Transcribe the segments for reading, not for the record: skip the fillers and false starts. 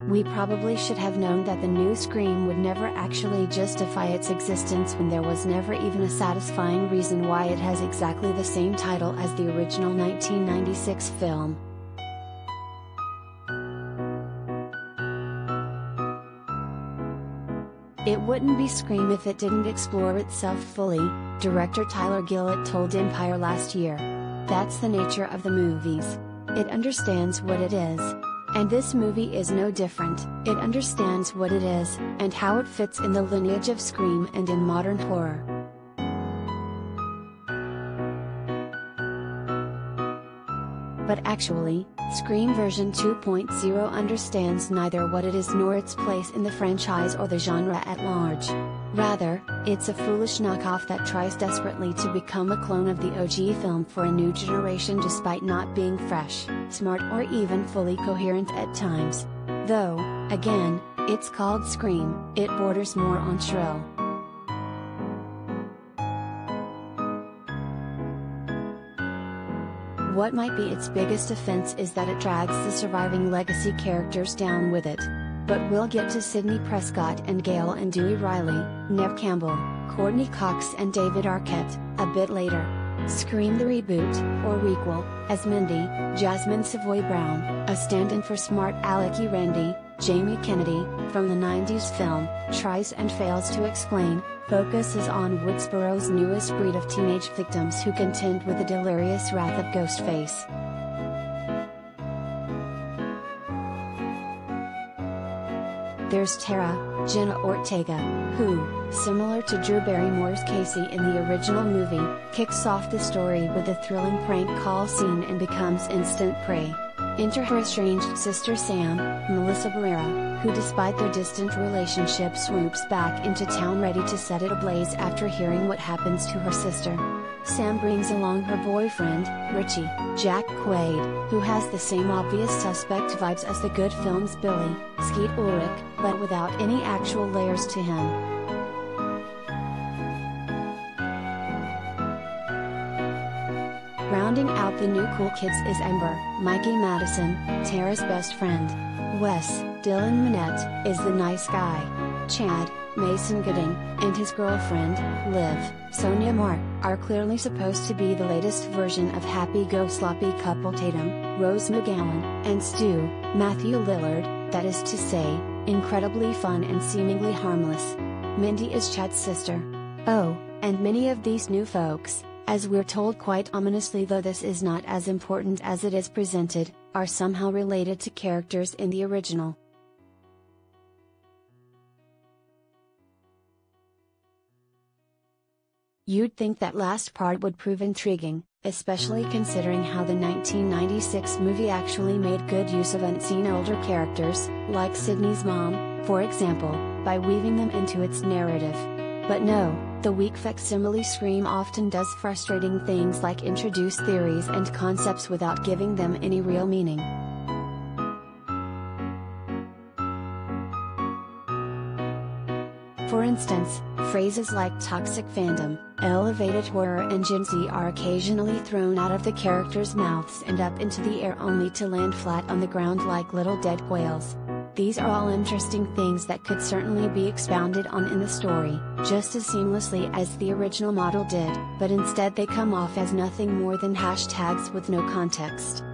We probably should have known that the new Scream would never actually justify its existence when there was never even a satisfying reason why it has exactly the same title as the original 1996 film. It wouldn't be Scream if it didn't explore itself fully, director Tyler Gillett told Empire last year. That's the nature of the movies. It understands what it is. And this movie is no different. It understands what it is, and how it fits in the lineage of Scream and in modern horror. But actually, Scream version 2.0 understands neither what it is nor its place in the franchise or the genre at large. Rather, it's a foolish knockoff that tries desperately to become a clone of the OG film for a new generation despite not being fresh, smart or even fully coherent at times. Though, again, it's called Scream, it borders more on shrill. What might be its biggest offense is that it drags the surviving legacy characters down with it. But we'll get to Sidney Prescott and Gale and Dewey Riley, Neve Campbell, Courtney Cox and David Arquette, a bit later. Scream the reboot, or requel, as Mindy, Jasmine Savoy Brown, a stand-in for smart Alecky Randy, Jamie Kennedy, from the 90s film, tries and fails to explain, focuses on Woodsboro's newest breed of teenage victims who contend with the delirious wrath of Ghostface. There's Tara, Jenna Ortega, who, similar to Drew Barrymore's Casey in the original movie, kicks off the story with a thrilling prank call scene and becomes instant prey. Enter her estranged sister Sam, Melissa Barrera, who despite their distant relationship swoops back into town ready to set it ablaze after hearing what happens to her sister. Sam brings along her boyfriend, Richie, Jack Quaid, who has the same obvious suspect vibes as the good film's Billy, Skeet Ulrich, but without any actual layers to him. Rounding out the new cool kids is Amber, Mikey Madison, Tara's best friend. Wes, Dylan Minnette, is the nice guy. Chad, Mason Gooding, and his girlfriend, Liv, Sonia Mark, are clearly supposed to be the latest version of happy-go-sloppy couple Tatum, Rose McGowan, and Stu, Matthew Lillard, that is to say, incredibly fun and seemingly harmless. Mindy is Chad's sister. Oh, and many of these new folks, as we're told quite ominously though this is not as important as it is presented, are somehow related to characters in the original. You'd think that last part would prove intriguing, especially considering how the 1996 movie actually made good use of unseen older characters, like Sydney's mom, for example, by weaving them into its narrative. But no, the weak facsimile Scream often does frustrating things like introduce theories and concepts without giving them any real meaning. For instance, phrases like toxic fandom, elevated horror and Gen Z are occasionally thrown out of the characters' mouths and up into the air only to land flat on the ground like little dead whales. These are all interesting things that could certainly be expounded on in the story, just as seamlessly as the original model did, but instead they come off as nothing more than hashtags with no context.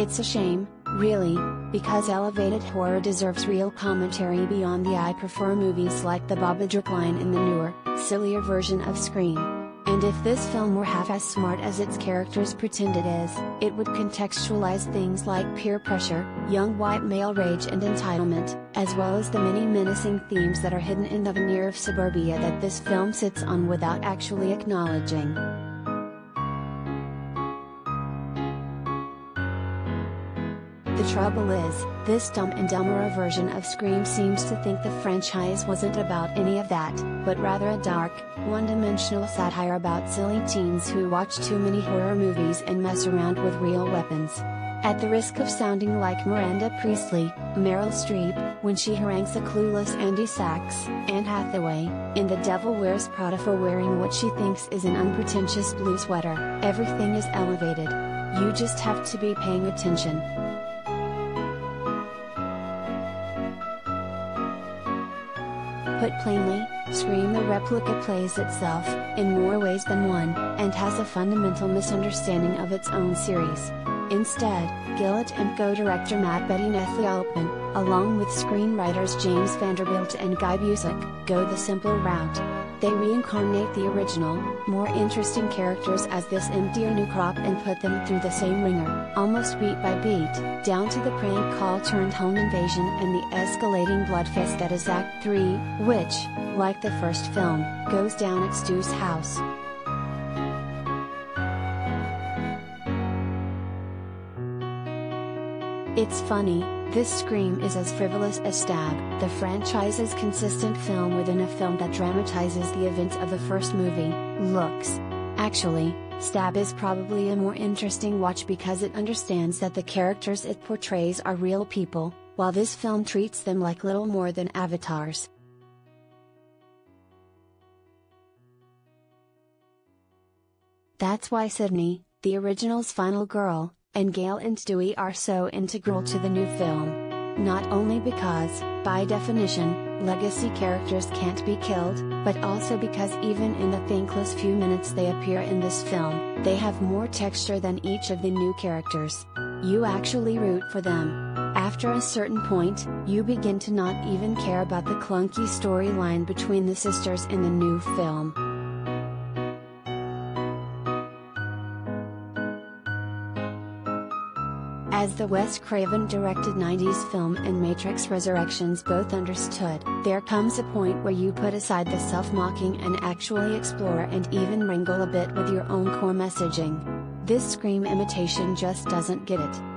It's a shame, really, because elevated horror deserves real commentary beyond the "I prefer movies like the Babadook" line in the newer, sillier version of Scream. And if this film were half as smart as its characters pretend it is, it would contextualize things like peer pressure, young white male rage and entitlement, as well as the many menacing themes that are hidden in the veneer of suburbia that this film sits on without actually acknowledging. The trouble is, this Dumb and Dumberer version of Scream seems to think the franchise wasn't about any of that, but rather a dark, one-dimensional satire about silly teens who watch too many horror movies and mess around with real weapons. At the risk of sounding like Miranda Priestly, Meryl Streep, when she harangues the clueless Andy Sachs, Anne Hathaway, in The Devil Wears Prada for wearing what she thinks is an unpretentious blue sweater. Everything is elevated. You just have to be paying attention. Put plainly, Scream the replica plays itself, in more ways than one, and has a fundamental misunderstanding of its own series. Instead, Gillett and co-director Matt Betty Nethialpin, along with screenwriters James Vanderbilt and Guy Busick, go the simpler route. They reincarnate the original, more interesting characters as this emptier new crop and put them through the same ringer, almost beat by beat, down to the prank call turned home invasion and the escalating bloodfest that is Act 3, which, like the first film, goes down at Stu's house. It's funny, this Scream is as frivolous as Stab, the franchise's consistent film within a film that dramatizes the events of the first movie, looks. Actually, Stab is probably a more interesting watch because it understands that the characters it portrays are real people, while this film treats them like little more than avatars. That's why Sydney, the original's final girl, and Gail and Stewie are so integral to the new film. Not only because, by definition, legacy characters can't be killed, but also because even in the thankless few minutes they appear in this film, they have more texture than each of the new characters. You actually root for them. After a certain point, you begin to not even care about the clunky storyline between the sisters in the new film. As the Wes Craven-directed 90s film and Matrix Resurrections both understood, there comes a point where you put aside the self-mocking and actually explore and even wrangle a bit with your own core messaging. This Scream imitation just doesn't get it.